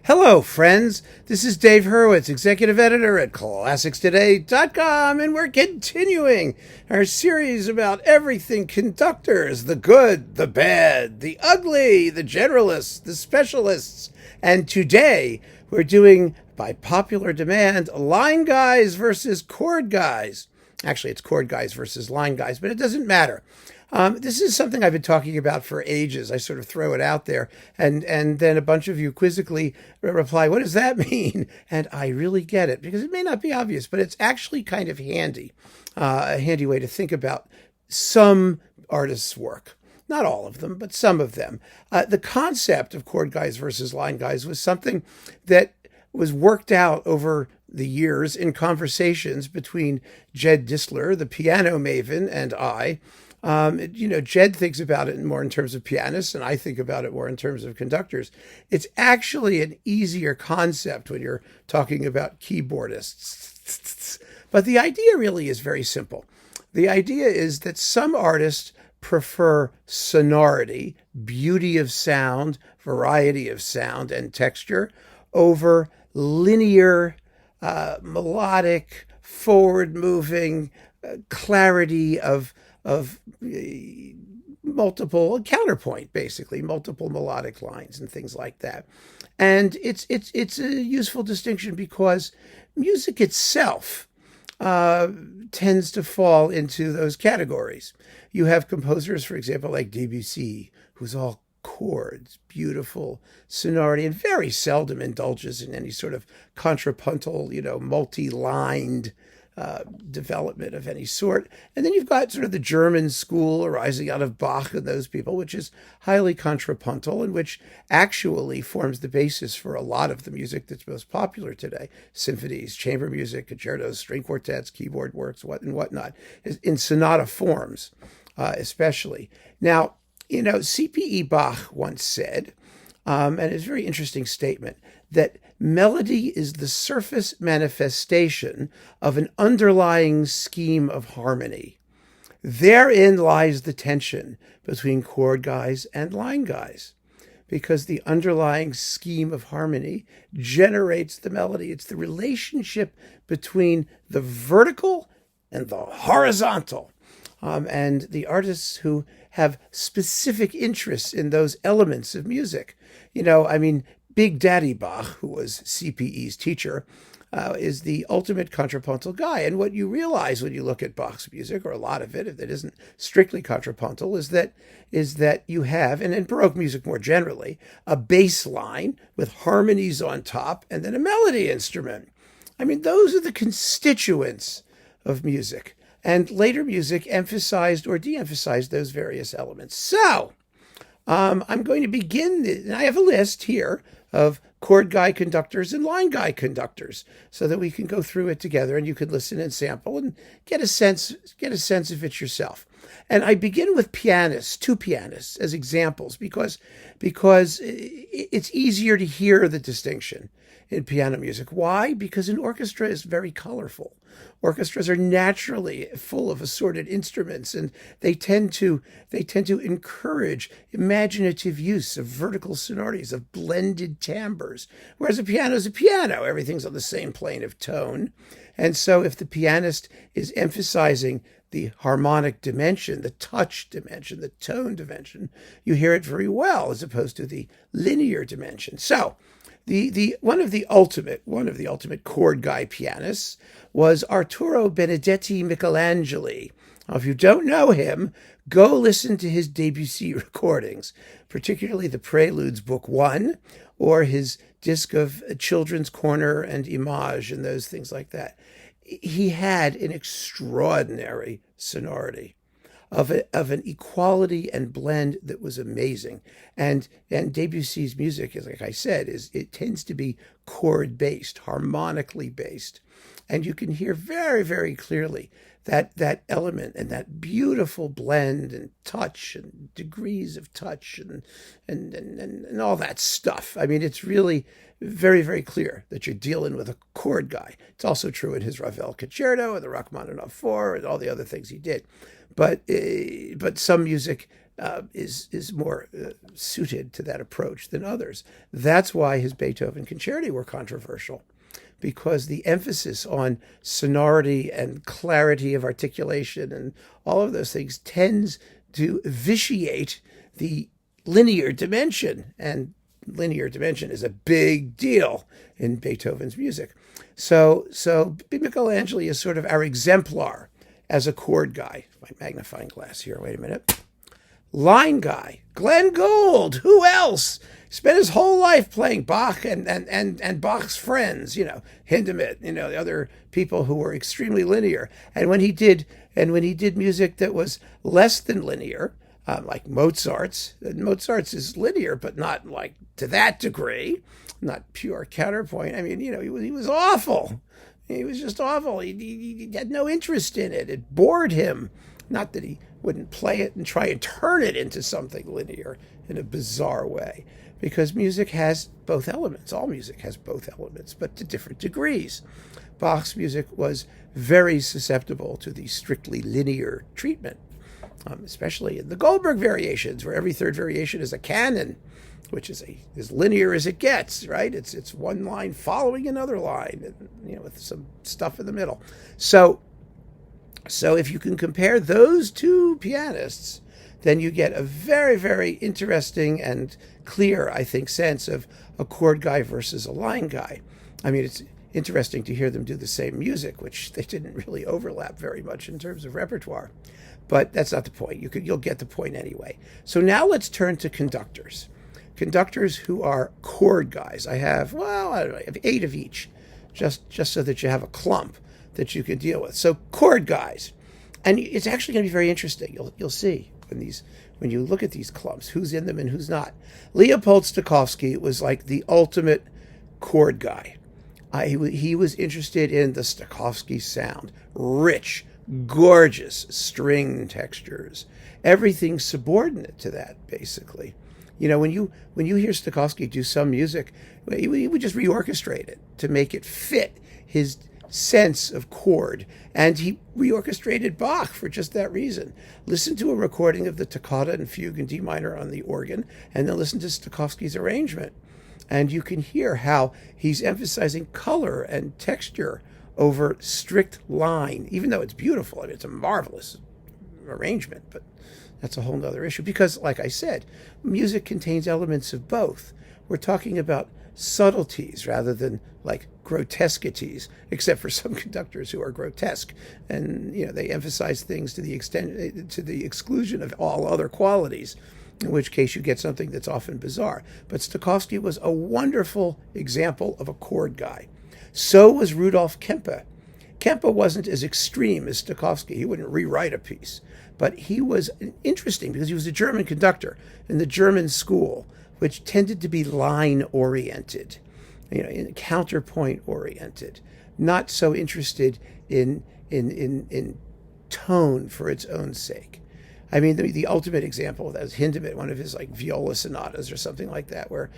Hello, friends. This is Dave Hurwitz, executive editor at ClassicsToday.com, and we're continuing our series about everything conductors, the good, the bad, the ugly, the generalists, the specialists. And today we're doing, by popular demand, line guys versus chord guys. Actually, it's chord guys versus line guys, but it doesn't matter. This is something I've been talking about for ages. I sort of throw it out there, and then a bunch of you quizzically reply, what does that mean? And I really get it, because it may not be obvious, but it's actually kind of handy, a handy way to think about some artists' work. Not all of them, but some of them. The concept of chord guys versus line guys was something that was worked out over the years in conversations between Jed Disler, the piano maven, and I. Jed thinks about it more in terms of pianists, and I think about it more in terms of conductors. It's actually an easier concept when you're talking about keyboardists. But the idea really is very simple. The idea is that some artists prefer sonority, beauty of sound, variety of sound and texture over linear, melodic, forward-moving clarity of multiple counterpoint, basically multiple melodic lines and things like that. And it's a useful distinction because music itself tends to fall into those categories. You have composers, for example, like Debussy, who's all chords, beautiful sonority, and very seldom indulges in any sort of contrapuntal, multi-lined development of any sort. And then you've got sort of the German school arising out of Bach and those people, which is highly contrapuntal and which actually forms the basis for a lot of the music that's most popular today. Symphonies, chamber music, concertos, string quartets, keyboard works, and whatnot, in sonata forms, especially. Now, C.P.E. Bach once said, and it's a very interesting statement, that melody is the surface manifestation of an underlying scheme of harmony. Therein lies the tension between chord guys and line guys, because the underlying scheme of harmony generates the melody. It's the relationship between the vertical and the horizontal. And the artists who have specific interests in those elements of music. Big Daddy Bach, who was CPE's teacher, is the ultimate contrapuntal guy. And what you realize when you look at Bach's music, or a lot of it, if it isn't strictly contrapuntal, is that you have, and in Baroque music more generally, a bass line with harmonies on top and then a melody instrument. Those are the constituents of music. And later music emphasized or de-emphasized those various elements. So, I'm going to begin, and I have a list here of chord guy conductors and line guy conductors, so that we can go through it together and you can listen and sample and get a sense of it yourself. And I begin with two pianists as examples because it's easier to hear the distinction in piano music. Why? Because an orchestra is very colorful. Orchestras are naturally full of assorted instruments, and they tend to encourage imaginative use of vertical sonorities, of blended timbres. Whereas a piano is a piano. Everything's on the same plane of tone. And so if the pianist is emphasizing the harmonic dimension, the touch dimension, the tone dimension, you hear it very well, as opposed to the linear dimension. So one of the ultimate chord guy pianists was Arturo Benedetti Michelangeli. Now, if you don't know him, go listen to his Debussy recordings, particularly the Preludes Book 1, or his disc of Children's Corner and Image and those things like that. He had an extraordinary sonority of an equality and blend that was amazing. And Debussy's music, as like I said, it tends to be chord based, harmonically based. And you can hear very, very clearly that element and that beautiful blend and touch and degrees of touch and all that stuff. It's really very, very clear that you're dealing with a chord guy. It's also true in his Ravel Concerto and the Rachmaninoff 4 and all the other things he did. But some music is more suited to that approach than others. That's why his Beethoven concerti were controversial, because the emphasis on sonority and clarity of articulation and all of those things tends to vitiate the linear dimension, and linear dimension is a big deal in Beethoven's music. So Michelangeli is sort of our exemplar as a chord guy. My magnifying glass here, wait a minute. Line guy, Glenn Gould. Who else? Spent his whole life playing Bach and Bach's friends, Hindemith, the other people who were extremely linear. And when he did music that was less than linear, like Mozart's is linear, but not like to that degree, not pure counterpoint. I mean, he was awful. He was just awful. He had no interest in it. It bored him. Not that he wouldn't play it and try and turn it into something linear in a bizarre way, because music has both elements. All music has both elements, but to different degrees. Bach's music was very susceptible to the strictly linear treatment, especially in the Goldberg variations, where every third variation is a canon, which is as linear as it gets, right? It's one line following another line, and, with some stuff in the middle. So if you can compare those two pianists, then you get a very, very interesting and clear, I think, sense of a chord guy versus a line guy. I mean, it's interesting to hear them do the same music, which they didn't really overlap very much in terms of repertoire. But that's not the point. You'll get the point anyway. So now let's turn to conductors. Conductors who are chord guys. I have 8 of each, just so that you have a clump that you can deal with. So chord guys. And it's actually going to be very interesting. You'll see when you look at these clumps, who's in them and who's not. Leopold Stokowski was like the ultimate chord guy. He was interested in the Stokowski sound, rich, gorgeous string textures, everything subordinate to that, basically. When you hear Stokowski do some music, he would just reorchestrate it to make it fit his sense of chord, and he reorchestrated Bach for just that reason. Listen to a recording of the Toccata and Fugue in D minor on the organ, and then listen to Stokowski's arrangement, and you can hear how he's emphasizing color and texture over strict line, even though it's beautiful. I mean, it's a marvelous arrangement, but that's a whole other issue, because, like I said, music contains elements of both. We're talking about subtleties rather than like grotesquities, except for some conductors who are grotesque, and they emphasize things to the exclusion of all other qualities, in which case you get something that's often bizarre. But Stokowski was a wonderful example of a chord guy. So was Rudolf Kempe. Kempe wasn't as extreme as Stokowski. He wouldn't rewrite a piece, but he was interesting because he was a German conductor in the German school, which tended to be line-oriented, counterpoint-oriented, not so interested in tone for its own sake. I mean, the ultimate example of that is Hindemith, one of his viola sonatas or something like that, where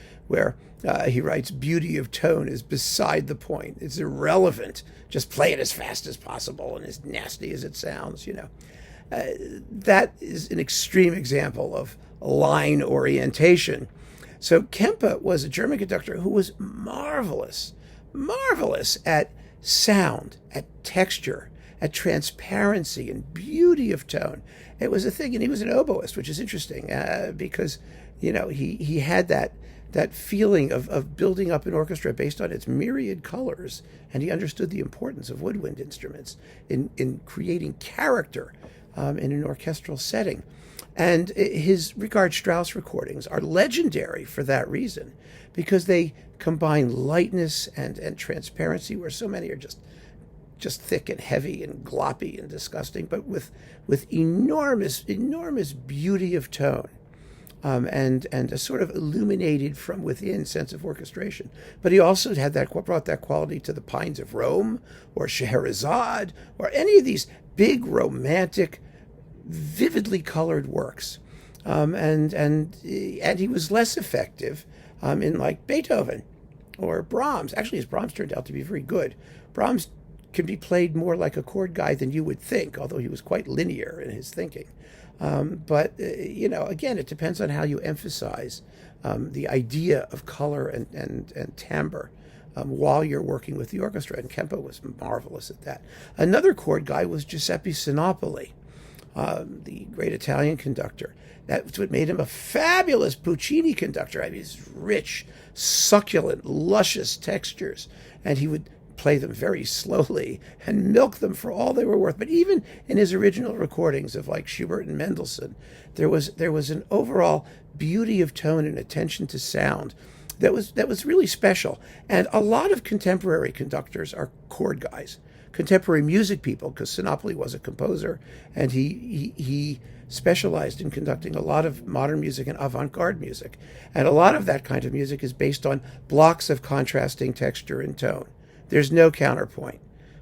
he writes, "Beauty of tone is beside the point. It's irrelevant. Just play it as fast as possible and as nasty as it sounds." That is an extreme example of line orientation. So Kempe was a German conductor who was marvelous at sound, at texture, at transparency and beauty of tone. It was a thing, and he was an oboist, which is interesting because he had that feeling of building up an orchestra based on its myriad colors, and he understood the importance of woodwind instruments in creating character in an orchestral setting. And his Richard Strauss recordings are legendary for that reason, because they combine lightness and transparency, where so many are just thick and heavy and gloppy and disgusting, but with enormous beauty of tone, and a sort of illuminated from within sense of orchestration. But he also brought that quality to the Pines of Rome or Scheherazade or any of these big romantic, vividly colored works, and he was less effective in like Beethoven or Brahms. Actually, his Brahms turned out to be very good. Brahms can be played more like a chord guy than you would think, although he was quite linear in his thinking. But again, it depends on how you emphasize the idea of color and timbre while you're working with the orchestra. And Kempe was marvelous at that. Another chord guy was Giuseppe Sinopoli, the great Italian conductor. That's what made him a fabulous Puccini conductor. I mean, his rich, succulent, luscious textures. And he would play them very slowly and milk them for all they were worth. But even in his original recordings of like Schubert and Mendelssohn, there was an overall beauty of tone and attention to sound that was really special. And a lot of contemporary conductors are chord guys, contemporary music people, because Sinopoli was a composer, and he specialized in conducting a lot of modern music and avant-garde music. And a lot of that kind of music is based on blocks of contrasting texture and tone. There's no counterpoint.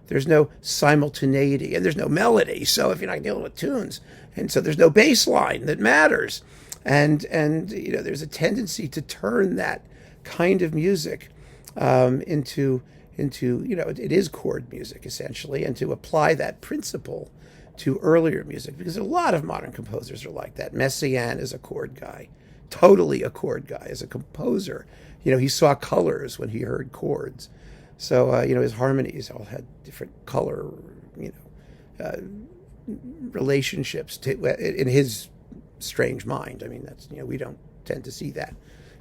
There's no simultaneity, and there's no melody. So if you're not dealing with tunes, and so there's no bass line that matters. And there's a tendency to turn that kind of music into it is chord music essentially, and to apply that principle to earlier music, because a lot of modern composers are like that. Messiaen is a chord guy, totally a chord guy as a composer. He saw colors when he heard chords. So, his harmonies all had different color, relationships in his strange mind. I mean, that's, we don't tend to see that.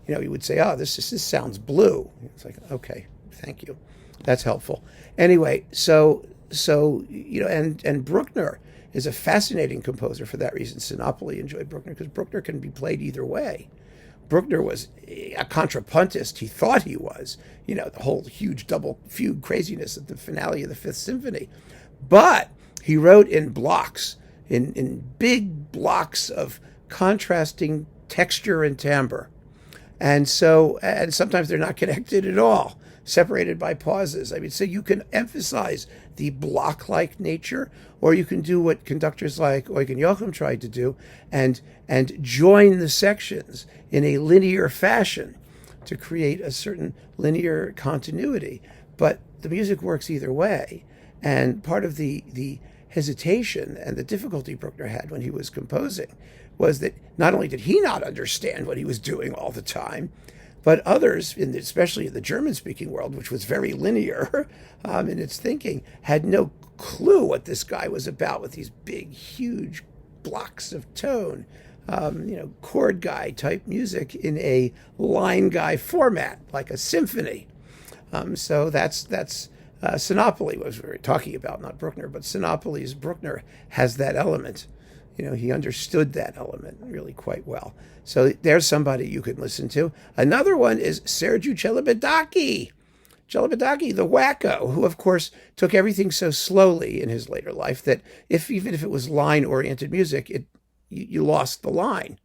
He would say, oh, this sounds blue. It's like, okay, thank you. That's helpful. Anyway, so and Bruckner is a fascinating composer for that reason. Sinopoli enjoyed Bruckner because Bruckner can be played either way. Bruckner was a contrapuntist. He thought he was, the whole huge double fugue craziness at the finale of the Fifth Symphony. But he wrote in blocks, in big blocks of contrasting texture and timbre. And sometimes they're not connected at all, separated by pauses. I mean, so you can emphasize the block-like nature, or you can do what conductors like Eugen Joachim tried to do, and join the sections in a linear fashion to create a certain linear continuity. But the music works either way. And part of the hesitation and the difficulty Bruckner had when he was composing was that not only did he not understand what he was doing all the time, but others, especially in the German-speaking world, which was very linear in its thinking, had no clue what this guy was about with these big, huge blocks of tone, chord guy type music in a line guy format, like a symphony. So that's Sinopoli was we were talking about, not Bruckner, but Sinopoli's Bruckner has that element. He understood that element really quite well. So there's somebody you could listen to. Another one is Sergiu Celibidache. Celibidache, the wacko, who, of course, took everything so slowly in his later life that even if it was line-oriented music, you lost the line.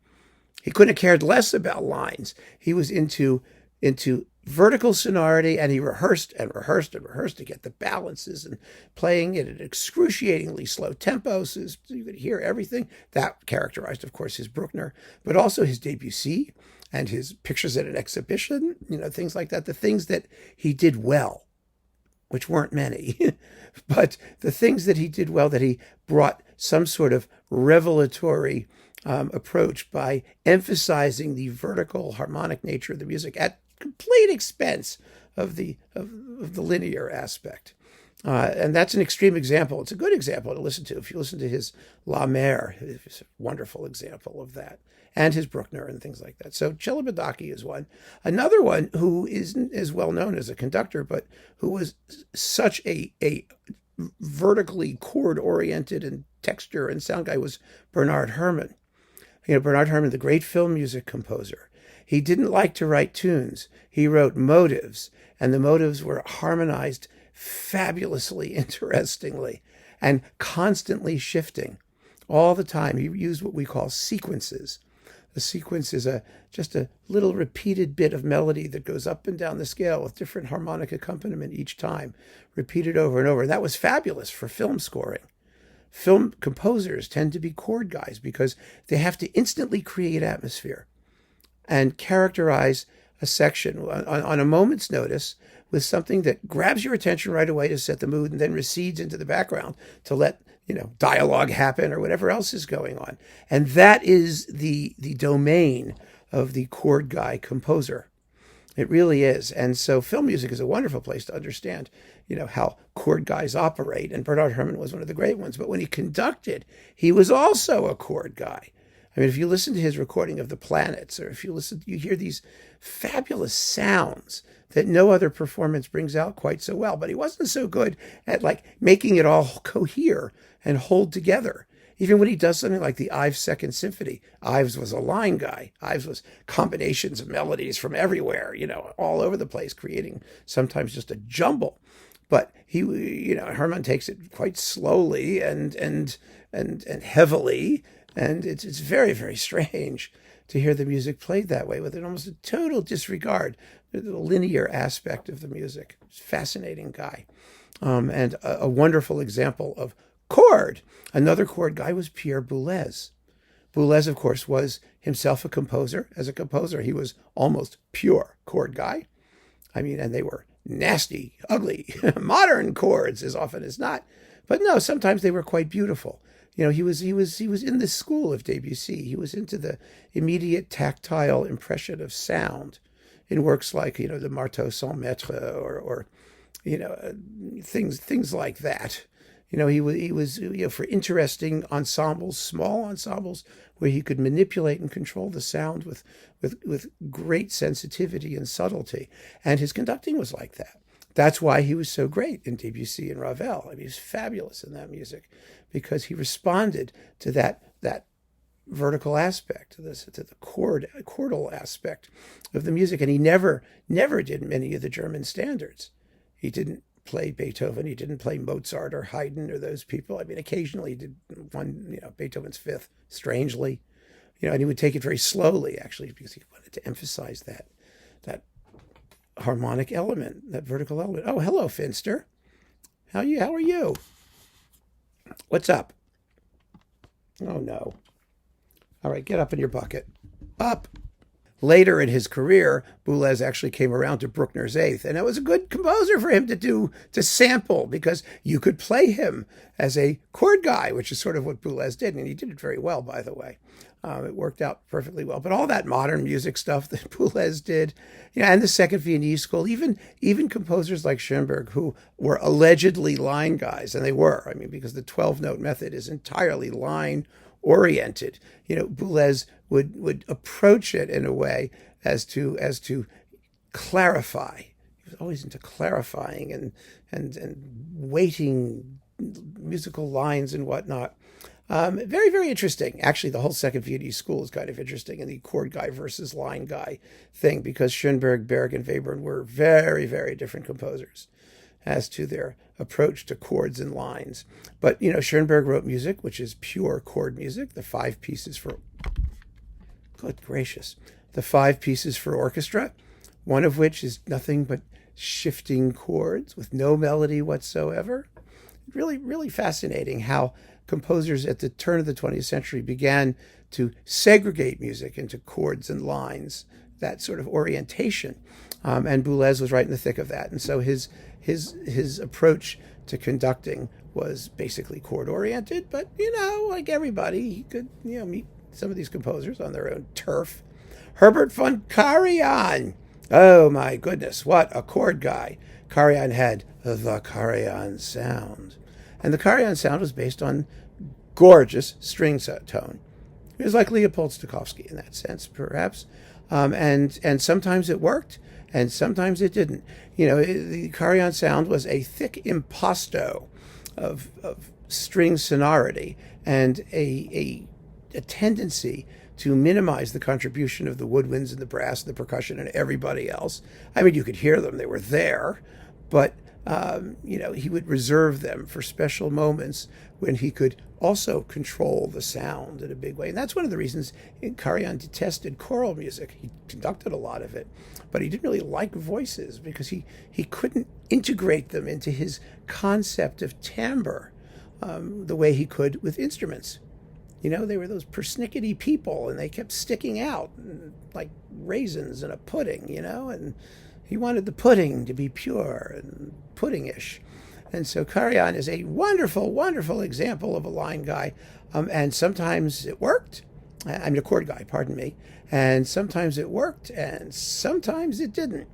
He couldn't have cared less about lines. He was into vertical sonority, and he rehearsed and rehearsed and rehearsed to get the balances, and playing it at excruciatingly slow tempos so you could hear everything. That characterized, of course, his Bruckner, but also his Debussy and his pictures at an exhibition, things like that. The things that he did well, which weren't many, but the things that he did well, that he brought some sort of revelatory approach by emphasizing the vertical harmonic nature of the music at complete expense of the linear aspect. And that's an extreme example. It's a good example to listen to. If you listen to his La Mer, it's a wonderful example of that, and his Bruckner and things like that. So Celibidache is one. Another one who isn't as well known as a conductor, but who was such a vertically chord-oriented and texture and sound guy, was Bernard Herrmann. Bernard Herrmann, the great film music composer. He didn't like to write tunes. He wrote motives, and the motives were harmonized fabulously, interestingly, and constantly shifting all the time. He used what we call sequences. A sequence is just a little repeated bit of melody that goes up and down the scale with different harmonic accompaniment each time, repeated over and over. And that was fabulous for film scoring. Film composers tend to be chord guys because they have to instantly create atmosphere and characterize a section on a moment's notice with something that grabs your attention right away to set the mood and then recedes into the background to let dialogue happen or whatever else is going on. And that is the domain of the chord guy composer. It really is. And so film music is a wonderful place to understand, how chord guys operate. And Bernard Herrmann was one of the great ones. But when he conducted, he was also a chord guy. I mean, if you listen to his recording of the Planets, or if you hear these fabulous sounds that no other performance brings out quite so well. But he wasn't so good at making it all cohere and hold together. Even when he does something like the Ives Second Symphony, Ives was a line guy. Ives was combinations of melodies from everywhere, all over the place, creating sometimes just a jumble. But Herrmann takes it quite slowly and heavily, and it's very, very strange to hear the music played that way with almost a total disregard for the linear aspect of the music. It's a fascinating guy, and a wonderful example of chord. Another chord guy was Pierre Boulez. Boulez, of course, was himself a composer. As a composer, he was almost pure chord guy. I mean, and they were nasty, ugly, modern chords as often as not. But no, sometimes they were quite beautiful. He was in the school of Debussy. He was into the immediate tactile impression of sound in works like the Marteau sans Maître or things like that. He was for interesting ensembles, small ensembles, where he could manipulate and control the sound with great sensitivity and subtlety. And his conducting was like that. That's why he was so great in Debussy and Ravel. I mean, he was fabulous in that music because he responded to that vertical aspect, to the chordal aspect of the music. And he never did many of the German standards. He didn't play Beethoven. He didn't play Mozart or Haydn or those people. I mean, occasionally he did one, Beethoven's Fifth, strangely, and he would take it very slowly, actually, because he wanted to emphasize that harmonic element, that vertical element. Oh, hello, Finster. How are you? What's up? Oh, no. All right, get up in your bucket. Up. Later in his career, Boulez actually came around to Bruckner's Eighth, and it was a good composer for him to sample, because you could play him as a chord guy, which is sort of what Boulez did, and he did it very well, by the way. It worked out perfectly well. But all that modern music stuff that Boulez did, and the Second Viennese School, even composers like Schoenberg, who were allegedly line guys, and they were, I mean, because the 12-note method is entirely line oriented. Boulez would approach it in a way as to clarify. He was always into clarifying and weighting musical lines and whatnot. Very, very interesting. Actually, the whole Second Viennese School is kind of interesting in the chord guy versus line guy thing, because Schoenberg, Berg, and Webern were very, very different composers as to their approach to chords and lines. But, Schoenberg wrote music, which is pure chord music, the 5 pieces for, good gracious, the 5 pieces for orchestra, one of which is nothing but shifting chords with no melody whatsoever. Really, really fascinating how composers at the turn of the 20th century began to segregate music into chords and lines, that sort of orientation. And Boulez was right in the thick of that. And so his approach to conducting was basically chord oriented, but like everybody, he could meet some of these composers on their own turf. Herbert von Karajan, oh my goodness, what a chord guy! Karajan had the Karajan sound, and the Karajan sound was based on gorgeous string tone. It was like Leopold Stokowski in that sense, perhaps, and sometimes it worked. And sometimes it didn't. The Karajan sound was a thick impasto of string sonority and a tendency to minimize the contribution of the woodwinds and the brass and the percussion and everybody else. I mean, you could hear them; they were there, but he would reserve them for special moments when he could also control the sound in a big way. And that's one of the reasons Karajan detested choral music. He conducted a lot of it, but he didn't really like voices because he couldn't integrate them into his concept of timbre the way he could with instruments. They were those persnickety people, and they kept sticking out like raisins in a pudding, and he wanted the pudding to be pure and puddingish. And so Karajan is a wonderful, wonderful example of a line guy. And sometimes it worked. I'm a chord guy, pardon me. And sometimes it worked, and sometimes it didn't.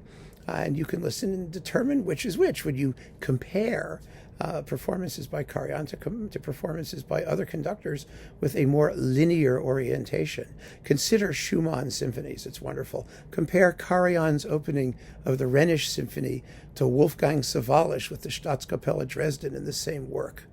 And you can listen and determine which is which when you compare performances by Karajan to performances by other conductors with a more linear orientation. Consider Schumann's symphonies. It's wonderful. Compare Karajan's opening of the Rhenish Symphony to Wolfgang Sawallisch with the Staatskapelle Dresden in the same work.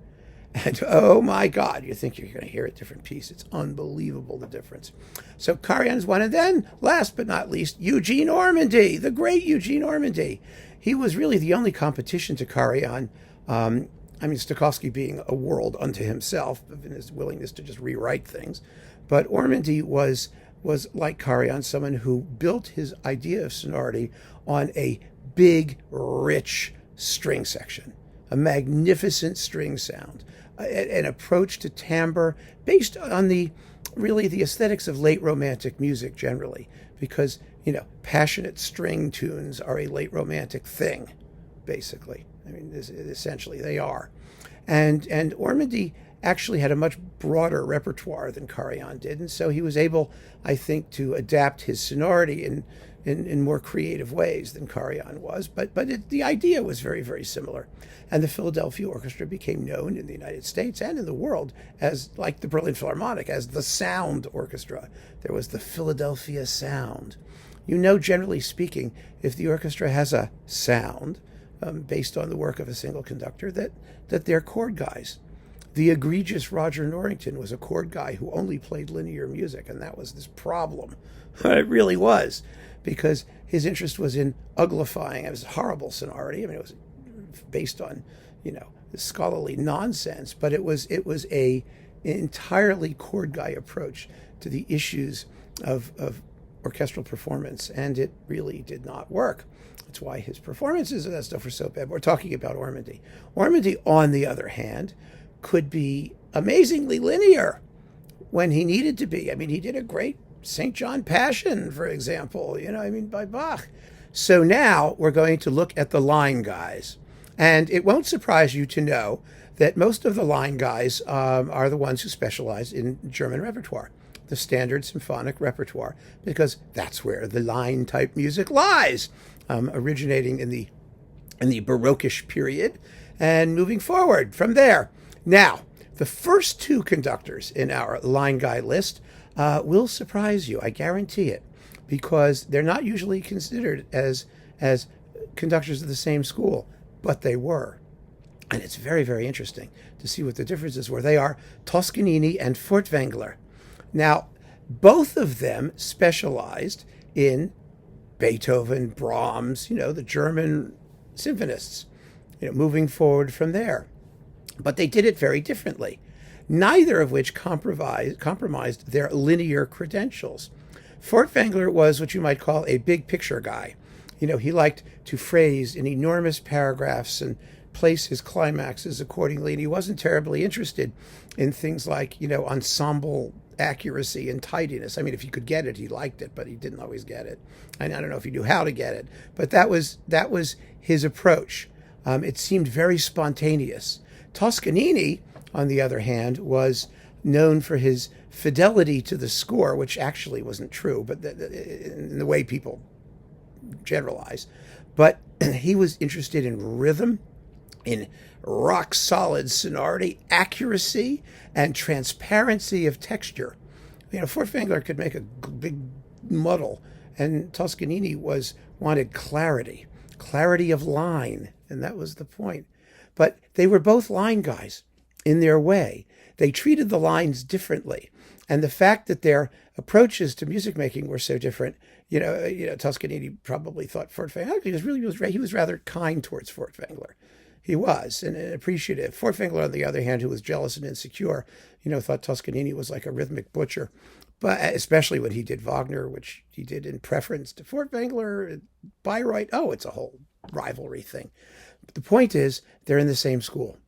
And oh my God, you think you're going to hear a different piece. It's unbelievable, the difference. So Karajan's one. And then, last but not least, Eugene Ormandy, the great Eugene Ormandy. He was really the only competition to Karajan. Stokowski being a world unto himself in his willingness to just rewrite things. But Ormandy was like Karajan, someone who built his idea of sonority on a big, rich string section, a magnificent string sound, an approach to timbre based on the aesthetics of late romantic music generally, because passionate string tunes are a late romantic thing, basically. Essentially they are, and Ormandy actually had a much broader repertoire than Karajan did, and so he was able, I think, to adapt his sonority in more creative ways than Karajan was. But the idea was very, very similar. And the Philadelphia Orchestra became known in the United States and in the world as, like the Berlin Philharmonic, as the Sound Orchestra. There was the Philadelphia Sound. Generally speaking, if the orchestra has a sound based on the work of a single conductor, that they're chord guys. The egregious Roger Norrington was a chord guy who only played linear music, and that was this problem. It really was, because his interest was in uglifying. It was horrible sonority. It was based on, scholarly nonsense, but it was an entirely chord guy approach to the issues of orchestral performance, and it really did not work. That's why his performances of that stuff were so bad. We're talking about Ormandy. Ormandy, on the other hand, could be amazingly linear when he needed to be. He did a great St. John Passion, for example, by Bach. So now we're going to look at the line guys. And it won't surprise you to know that most of the line guys are the ones who specialize in German repertoire, the standard symphonic repertoire, because that's where the line type music lies, originating in the Baroquish period and moving forward from there. Now, the first two conductors in our line guy list will surprise you, I guarantee it, because they're not usually considered as conductors of the same school, but they were. And it's very, very interesting to see what the differences were. They are Toscanini and Furtwängler. Now, both of them specialized in Beethoven, Brahms, the German symphonists, moving forward from there. But they did it very differently, neither of which compromised their linear credentials. Furtwängler was what you might call a big picture guy. He liked to phrase in enormous paragraphs and place his climaxes accordingly, and he wasn't terribly interested in things like, ensemble accuracy and tidiness. If he could get it, he liked it, but he didn't always get it. And I don't know if he knew how to get it, but that was his approach. It seemed very spontaneous. Toscanini, on the other hand, was known for his fidelity to the score, which actually wasn't true, but in the way people generalize. But he was interested in rhythm, in rock-solid sonority, accuracy, and transparency of texture. Furtwängler could make a big muddle, and Toscanini wanted clarity of line, and that was the point. But they were both line guys in their way. They treated the lines differently, and the fact that their approaches to music making were so different, Toscanini probably thought Furtwängler, he was rather kind towards Furtwängler. He was, and appreciative. Furtwängler, on the other hand, who was jealous and insecure, thought Toscanini was like a rhythmic butcher, but especially when he did Wagner, which he did in preference to Furtwängler, Bayreuth. Oh, it's a whole rivalry thing. But the point is, they're in the same school,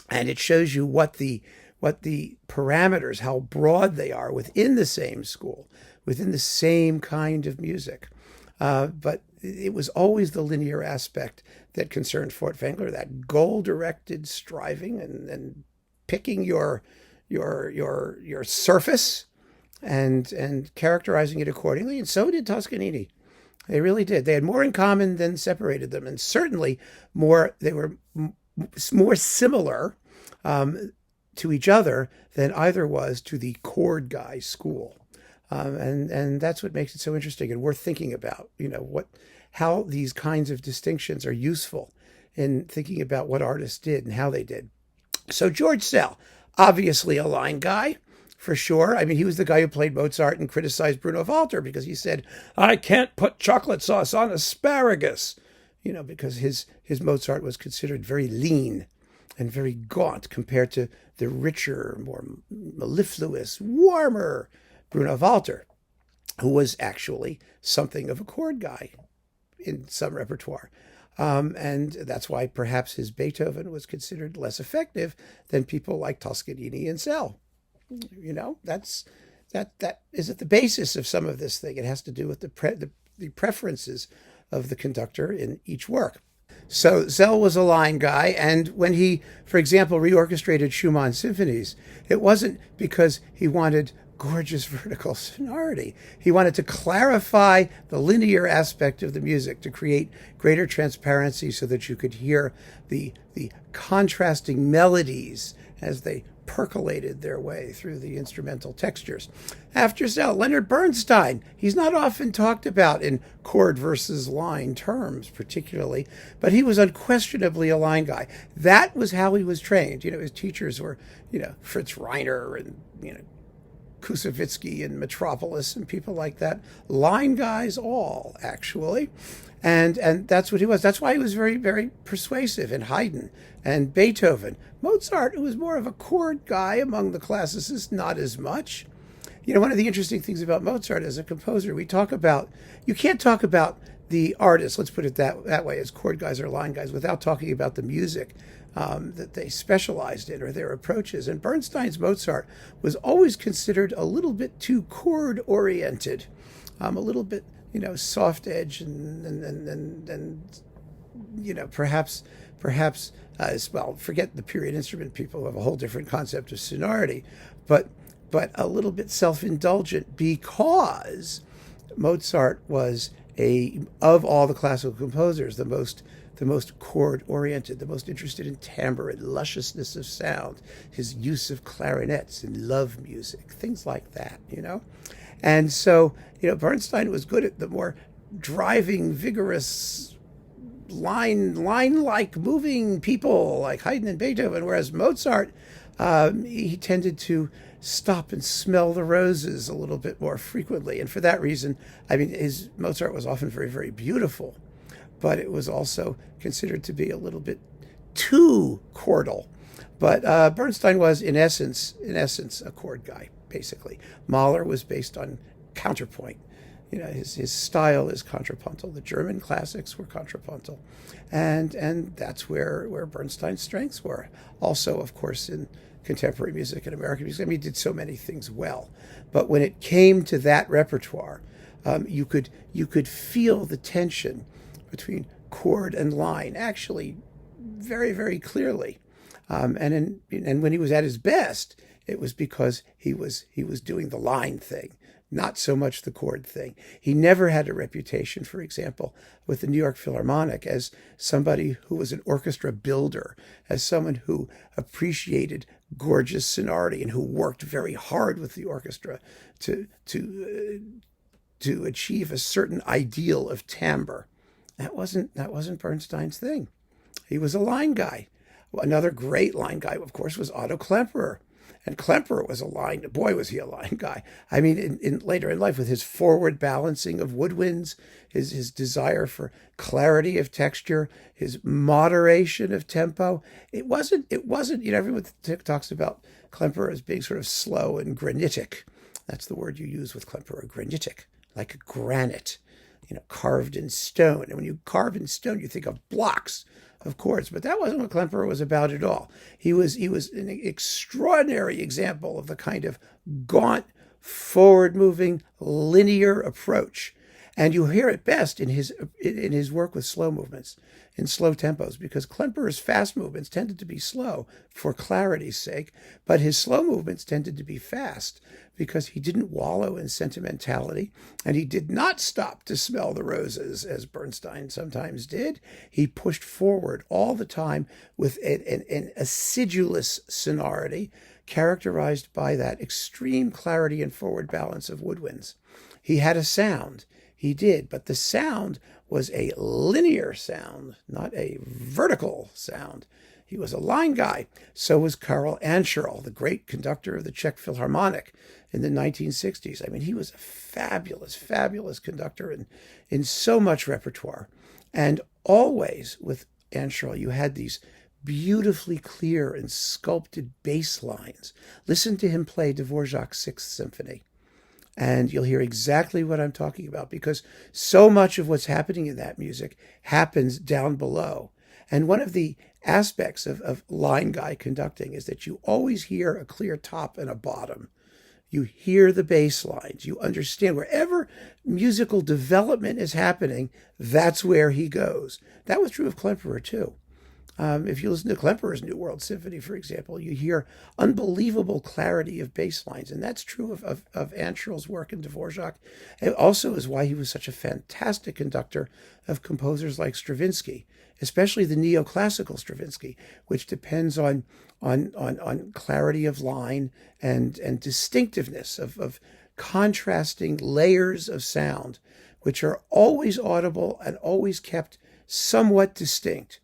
and it shows you what the what the parameters, how broad they are within the same school, within the same kind of music. But it was always the linear aspect that concerned Furtwängler, that goal-directed striving and picking your surface and characterizing it accordingly. And so did Toscanini. They really did. They had more in common than separated them, and certainly they were more similar to each other than either was to the Chord Guys school. And that's what makes it so interesting and worth thinking about, how these kinds of distinctions are useful in thinking about what artists did and how they did. So George Szell, obviously a line guy, for sure. I mean, he was the guy who played Mozart and criticized Bruno Walter because he said, "I can't put chocolate sauce on asparagus," because his Mozart was considered very lean and very gaunt compared to the richer, more mellifluous, warmer Bruno Walter, who was actually something of a chord guy in some repertoire. And that's why perhaps his Beethoven was considered less effective than people like Toscanini and Szell. That is at the basis of some of this thing. It has to do with the preferences of the conductor in each work. So Szell was a line guy, and when he, for example, reorchestrated Schumann's symphonies, it wasn't because he wanted gorgeous vertical sonority. He wanted to clarify the linear aspect of the music to create greater transparency so that you could hear the contrasting melodies as they percolated their way through the instrumental textures. After Szell, Leonard Bernstein. He's not often talked about in chord versus line terms particularly, but he was unquestionably a line guy. That was how he was trained. His teachers were, Fritz Reiner and, Kusevitsky and Metropolis and people like that. Line guys all, actually. And that's what he was. That's why he was very, very persuasive in Haydn and Beethoven. Mozart, who was more of a chord guy among the classicists, not as much. One of the interesting things about Mozart as a composer, you can't talk about the artists, let's put it that way, as chord guys or line guys, without talking about the music that they specialized in or their approaches. And Bernstein's Mozart was always considered a little bit too chord-oriented, a little bit, soft edge and perhaps forget the period instrument people who have a whole different concept of sonority, but a little bit self-indulgent because Mozart was of all the classical composers, the most chord-oriented, the most interested in timbre and lusciousness of sound, his use of clarinets and love music, things like that, And so, Bernstein was good at the more driving, vigorous, line-like moving people like Haydn and Beethoven, whereas Mozart, he tended to stop and smell the roses a little bit more frequently. And for that reason, his Mozart was often very, very beautiful, but it was also considered to be a little bit too chordal. But Bernstein was, in essence, a chord guy, basically. Mahler was based on counterpoint. His style is contrapuntal. The German classics were contrapuntal. And that's where Bernstein's strengths were. Also, of course, in contemporary music and American music. He did so many things well. But when it came to that repertoire, you could feel the tension between chord and line actually very, very clearly. And when he was at his best, it was because he was doing the line thing, not so much the chord thing. He never had a reputation, for example, with the New York Philharmonic as somebody who was an orchestra builder, as someone who appreciated gorgeous sonority and who worked very hard with the orchestra to achieve a certain ideal of timbre. That wasn't Bernstein's thing. He was a line guy. Another great line guy, of course, was Otto Klemperer. And Klemperer was was he a line guy. In later in life, with his forward balancing of woodwinds, his desire for clarity of texture, his moderation of tempo. It wasn't, everyone talks about Klemperer as being sort of slow and granitic. That's the word you use with Klemperer, granitic, like a granite. carved in stone. And when you carve in stone, you think of blocks of chords, but that wasn't what Klemperer was about at all. He was an extraordinary example of the kind of gaunt, forward-moving, linear approach. And you hear it best in his work with slow movements, in slow tempos, because Klemperer's fast movements tended to be slow for clarity's sake, but his slow movements tended to be fast because he didn't wallow in sentimentality, and he did not stop to smell the roses, as Bernstein sometimes did. He pushed forward all the time with an acidulous sonority characterized by that extreme clarity and forward balance of woodwinds. He had a sound. He did, but the sound was a linear sound, not a vertical sound. He was a line guy. So was Karel Ancerl, the great conductor of the Czech Philharmonic in the 1960s. I mean, he was a fabulous, fabulous conductor in so much repertoire. And always with Ancerl, you had these beautifully clear and sculpted bass lines. Listen to him play Dvorak's Sixth Symphony, and you'll hear exactly what I'm talking about, because so much of what's happening in that music happens down below. And one of the aspects of line guy conducting is that you always hear a clear top and a bottom. You hear the bass lines. You understand wherever musical development is happening, that's where he goes. That was true of Klemperer, too. If you listen to Klemperer's New World Symphony, for example, you hear unbelievable clarity of bass lines, and that's true of Ancerl's work in Dvorak. It also is why he was such a fantastic conductor of composers like Stravinsky, especially the neoclassical Stravinsky, which depends on clarity of line and distinctiveness of contrasting layers of sound, which are always audible and always kept somewhat distinct,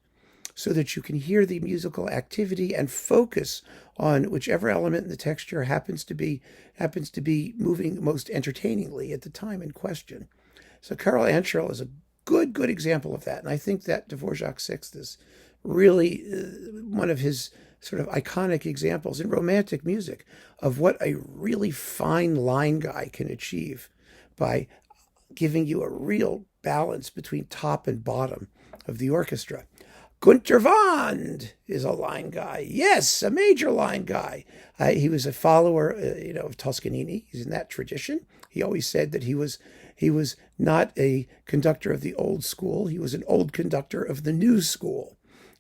so that you can hear the musical activity and focus on whichever element in the texture happens to be moving most entertainingly at the time in question. So Karel Ancerl is a good example of that, and I think that Dvorak's Sixth is really one of his sort of iconic examples in romantic music of what a really fine line guy can achieve by giving you a real balance between top and bottom of the orchestra. Günter Wand is a line guy. Yes, a major line guy. He was a follower, of Toscanini. He's in that tradition. He always said that he was not a conductor of the old school. He was an old conductor of the new school,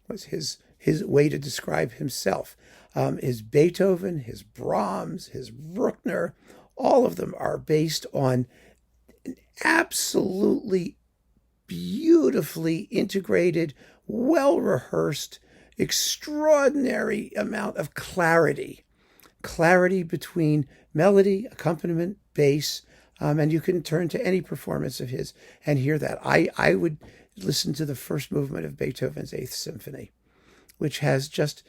was his way to describe himself. His Beethoven, his Brahms, his Bruckner, all of them are based on an absolutely beautifully integrated, well-rehearsed, extraordinary amount of clarity between melody, accompaniment, bass, and you can turn to any performance of his and hear that. I would listen to the first movement of Beethoven's Eighth Symphony, which has just,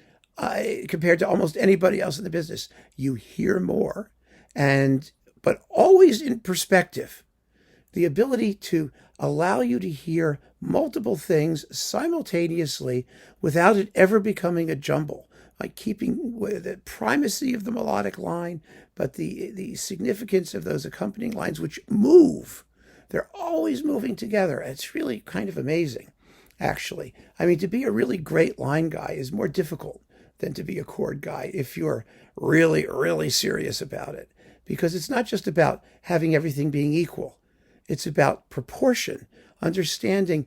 compared to almost anybody else in the business, you hear more, but always in perspective. The ability to allow you to hear multiple things simultaneously without it ever becoming a jumble, like keeping the primacy of the melodic line, but the significance of those accompanying lines which move. They're always moving together. It's really kind of amazing, actually. I mean, to be a really great line guy is more difficult than to be a chord guy if you're really, really serious about it, because it's not just about having everything being equal. It's about proportion, understanding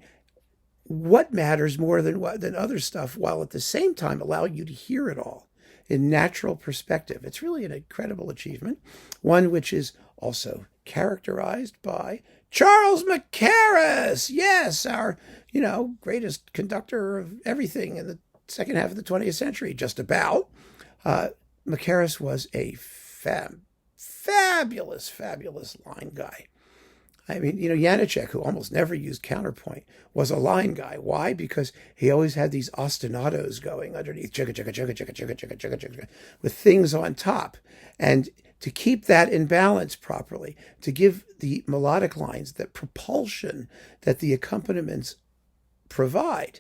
what matters more than other stuff, while at the same time allowing you to hear it all in natural perspective. It's really an incredible achievement, one which is also characterized by Charles Mackerras. Yes, our, greatest conductor of everything in the second half of the 20th century, just about. Mackerras was a fabulous line guy. I mean, Janáček, who almost never used counterpoint, was a line guy. Why? Because he always had these ostinatos going underneath, chugga, chugga, chugga, chugga, chugga, chugga, chugga, chugga, with things on top. And to keep that in balance properly, to give the melodic lines that propulsion that the accompaniments provide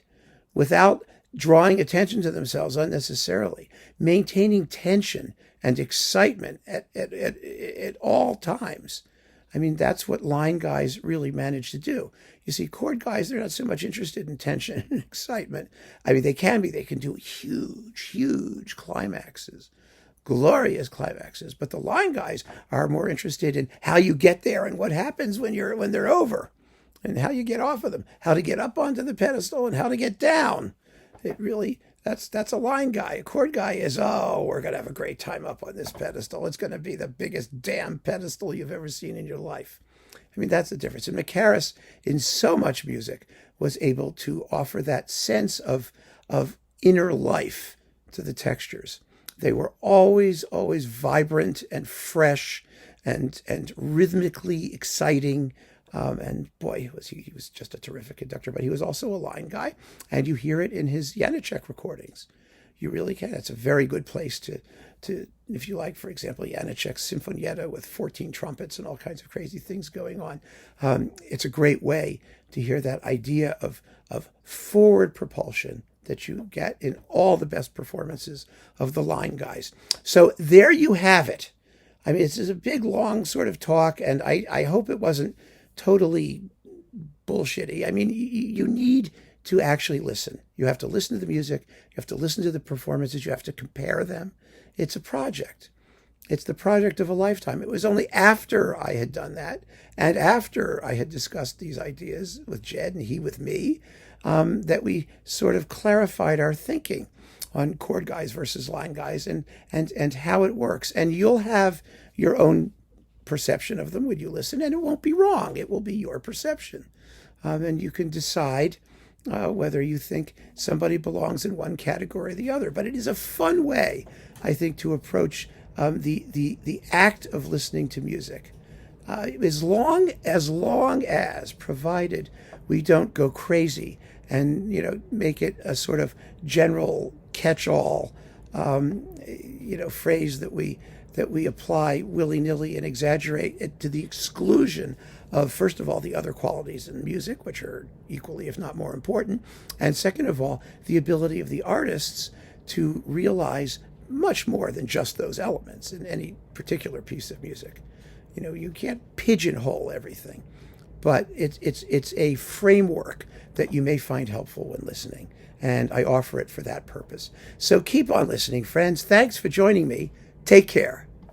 without drawing attention to themselves unnecessarily, maintaining tension and excitement at all times. I mean, that's what line guys really manage to do. You see, chord guys, they're not so much interested in tension and excitement. I mean, they can be. They can do huge, huge climaxes, glorious climaxes. But the line guys are more interested in how you get there and what happens when they're over, and how you get off of them, how to get up onto the pedestal and how to get down. It really, that's a line guy. A chord guy is, oh, we're going to have a great time up on this pedestal. It's going to be the biggest damn pedestal you've ever seen in your life. I mean, that's the difference. And Mackerras, in so much music, was able to offer that sense of inner life to the textures. They were always, always vibrant and fresh and rhythmically exciting. And boy, he was just a terrific conductor, but he was also a line guy. And you hear it in his Janacek recordings. You really can. It's a very good place to if you like, for example, Janacek's Sinfonietta with 14 trumpets and all kinds of crazy things going on. It's a great way to hear that idea of forward propulsion that you get in all the best performances of the line guys. So there you have it. I mean, it's a big, long sort of talk, and I hope it wasn't totally bullshitty. I mean, you need to actually listen. You have to listen to the music. You have to listen to the performances. You have to compare them. It's a project. It's the project of a lifetime. It was only after I had done that and after I had discussed these ideas with Jed and he with me that we sort of clarified our thinking on chord guys versus line guys and how it works. And you'll have your own perception of them when you listen, and it won't be wrong. It will be your perception. And you can decide whether you think somebody belongs in one category or the other. But it is a fun way, I think, to approach the act of listening to music. As long as, provided we don't go crazy and make it a sort of general catch-all phrase that we apply willy-nilly and exaggerate it to the exclusion of, first of all, the other qualities in music, which are equally, if not more important, and second of all, the ability of the artists to realize much more than just those elements in any particular piece of music. You can't pigeonhole everything, but it's a framework that you may find helpful when listening, and I offer it for that purpose. So keep on listening, friends. Thanks for joining me. Take care.